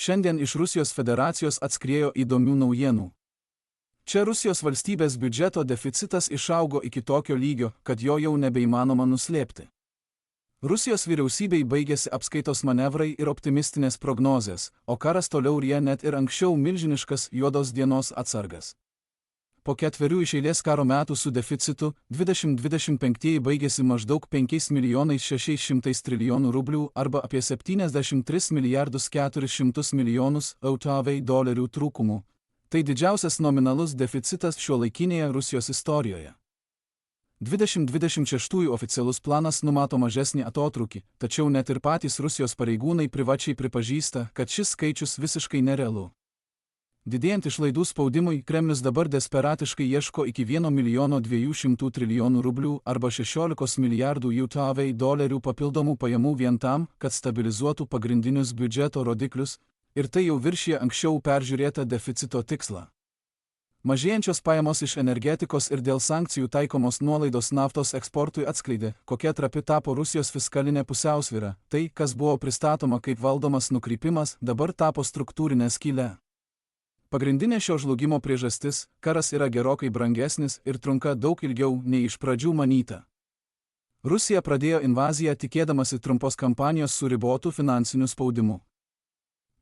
Šiandien iš Rusijos federacijos atskriejo įdomių naujienų. Čia Rusijos valstybės biudžeto deficitas išaugo iki tokio lygio, kad jo jau nebeįmanoma nuslėpti. Rusijos vyriausybei baigėsi apskaitos manevrai ir optimistinės prognozės, o karas toliau ryja net ir anksčiau milžiniškas juodos dienos atsargas. Po 4 iš eilės karo metų su deficitu, 2025 baigėsi maždaug 5,6 trilijonų rublių arba apie 73,4 milijonus JAV trūkumų. Tai didžiausias nominalus deficitas šiuolaikinėje Rusijos istorijoje. 2026 oficialus planas numato mažesnį atotrūkį, tačiau net ir patys Rusijos pareigūnai privačiai pripažįsta, kad šis skaičius visiškai nerealu. Didėjant išlaidų spaudimui, Kremlius dabar desperatiškai ieško iki 1,2 trilijonų rublių arba 16 milijardų JAV papildomų pajamų vien tam, kad stabilizuotų pagrindinius biudžeto rodiklius, ir tai jau viršija anksčiau peržiūrėtą deficito tikslą. Mažėjančios pajamos iš energetikos ir dėl sankcijų taikomos nuolaidos naftos eksportui atskleidė, kokia trapi tapo Rusijos fiskalinė pusiausvyra. Tai, kas buvo pristatoma kaip valdomas nukrypimas, dabar tapo struktūrinė skylė. Pagrindinė šio žlugimo priežastis – karas yra gerokai brangesnis ir trunka daug ilgiau nei iš pradžių manyta. Rusija pradėjo invaziją tikėdamasi trumpos kampanijos su ribotu finansiniu spaudimu.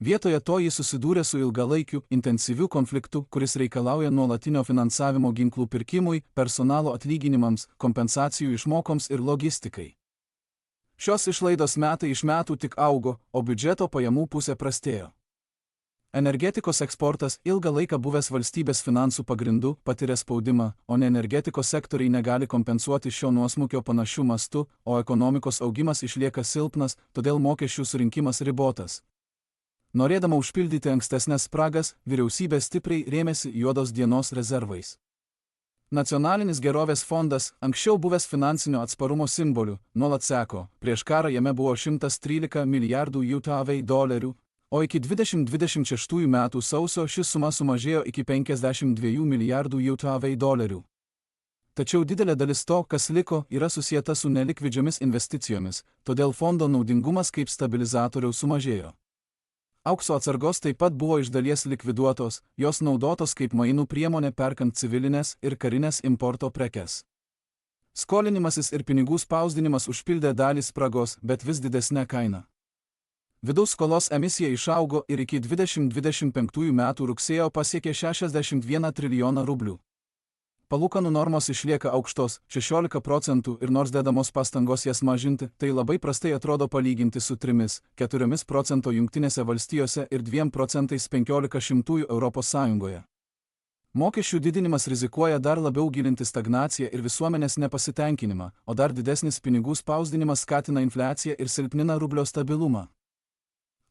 Vietoje to ji susidūrė su ilgalaikiu, intensyviu konfliktu, kuris reikalauja nuolatinio finansavimo ginklų pirkimui, personalo atlyginimams, kompensacijų išmokoms ir logistikai. Šios išlaidos metai iš metų tik augo, o biudžeto pajamų pusė prastėjo. Energetikos eksportas, ilgą laiką buvęs valstybės finansų pagrindu, patiria spaudimą, o ne energetikos sektoriai negali kompensuoti šio nuosmukio panašių mastų, o ekonomikos augimas išlieka silpnas, todėl mokesčių surinkimas ribotas. Norėdama užpildyti ankstesnes spragas, vyriausybė stipriai rėmėsi juodos dienos rezervais. Nacionalinis gerovės fondas, anksčiau buvęs finansinio atsparumo simboliu, nuolat seko, prieš karą jame buvo 113 milijardų JAV, o iki 2026 metų sausio ši suma sumažėjo iki 52 milijardų JAV. Tačiau didelė dalis to, kas liko, yra susieta su nelikvidžiomis investicijomis, todėl fondo naudingumas kaip stabilizatoriaus sumažėjo. Aukso atsargos taip pat buvo iš dalies likviduotos, jos naudotos kaip mainų priemonė perkant civilinės ir karinės importo prekes. Skolinimasis ir pinigų spausdinimas užpildė dalį spragos, bet vis didesnę kainą. Vidaus skolos emisija išaugo ir iki 2025 metų rugsėjo pasiekė 61 trilijoną rublių. Palūkanų normos išlieka aukštos, 16% ir nors dedamos pastangos jas mažinti, tai labai prastai atrodo palyginti su 3–4% Jungtinėse valstijose ir 2% 15% Europos Sąjungoje. Mokesčių didinimas rizikuoja dar labiau gilinti stagnaciją ir visuomenės nepasitenkinimą, o dar didesnis pinigų spausdinimas skatina infliaciją ir silpnina rublio stabilumą.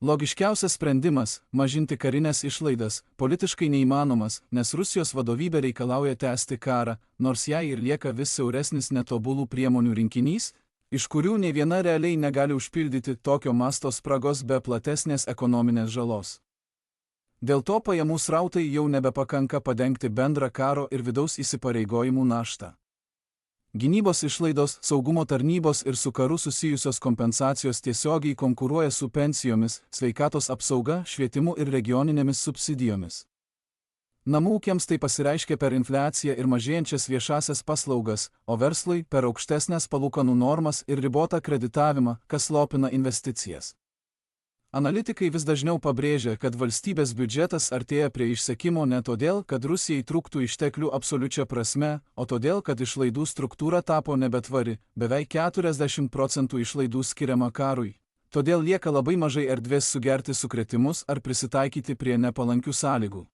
Logiškiausias sprendimas – mažinti karinės išlaidas – politiškai neįmanomas, nes Rusijos vadovybė reikalauja tęsti karą, nors jai ir lieka vis siauresnis netobulų priemonių rinkinys, iš kurių nei viena realiai negali užpildyti tokio masto spragos be platesnės ekonominės žalos. Dėl to pajamų srautai jau nebepakanka padengti bendrą karo ir vidaus įsipareigojimų naštą. Gynybos išlaidos, saugumo tarnybos ir su karu susijusios kompensacijos tiesiogiai konkuruoja su pensijomis, sveikatos apsauga, švietimu ir regioninėmis subsidijomis. Namų ūkiams tai pasireiškia per infliaciją ir mažėjančias viešasias paslaugas, o verslui per aukštesnės palūkanų normas ir ribotą kreditavimą, kas slopina investicijas. Analitikai vis dažniau pabrėžia, kad valstybės biudžetas artėja prie išsekimo ne todėl, kad Rusijai trūktų išteklių absoliučia prasme, o todėl, kad išlaidų struktūra tapo nebetvari, beveik 40% išlaidų skiriama karui. Todėl lieka labai mažai erdvės sugerti sukrėtimus ar prisitaikyti prie nepalankių sąlygų.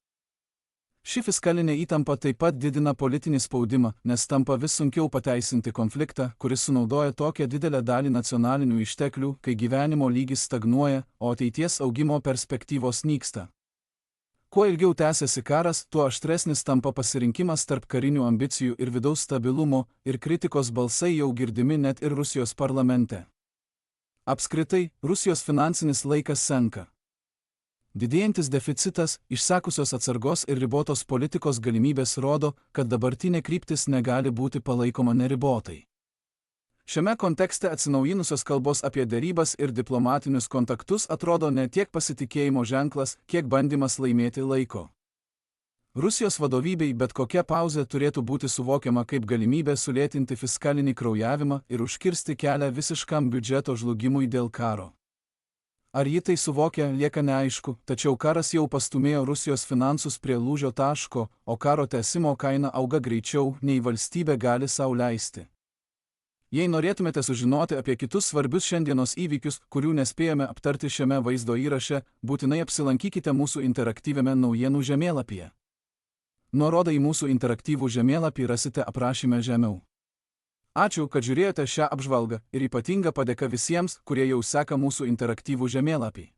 Ši fiskalinė įtampa taip pat didina politinį spaudimą, nes tampa vis sunkiau pateisinti konfliktą, kuris sunaudoja tokią didelę dalį nacionalinių išteklių, kai gyvenimo lygis stagnuoja, o ateities augimo perspektyvos nyksta. Kuo ilgiau tęsiasi karas, tuo aštresnis tampa pasirinkimas tarp karinių ambicijų ir vidaus stabilumo, ir kritikos balsai jau girdimi net ir Rusijos parlamente. Apskritai, Rusijos finansinis laikas senka. Didėjantis deficitas, išsekusios atsargos ir ribotos politikos galimybės rodo, kad dabartinė kryptis negali būti palaikoma neribotai. Šiame kontekste atsinaujinusios kalbos apie derybas ir diplomatinius kontaktus atrodo ne tiek pasitikėjimo ženklas, kiek bandymas laimėti laiko. Rusijos vadovybei bet kokia pauzė turėtų būti suvokiama kaip galimybė sulėtinti fiskalinį kraujavimą ir užkirsti kelią visiškam biudžeto žlugimui dėl karo. Ar ji tai suvokia, lieka neaišku, tačiau karas jau pastumėjo Rusijos finansus prie lūžio taško, o karo tęsimo kaina auga greičiau, nei valstybė gali sau leisti. Jei norėtumėte sužinoti apie kitus svarbius šiandienos įvykius, kurių nespėjome aptarti šiame vaizdo įraše, būtinai apsilankykite mūsų interaktyviame naujienų žemėlapyje. Nuorodą į mūsų interaktyvų žemėlapį rasite aprašyme žemiau. Ačiū, kad žiūrėjote šią apžvalgą ir ypatinga padėka visiems, kurie jau seka mūsų interaktyvų žemėlapį.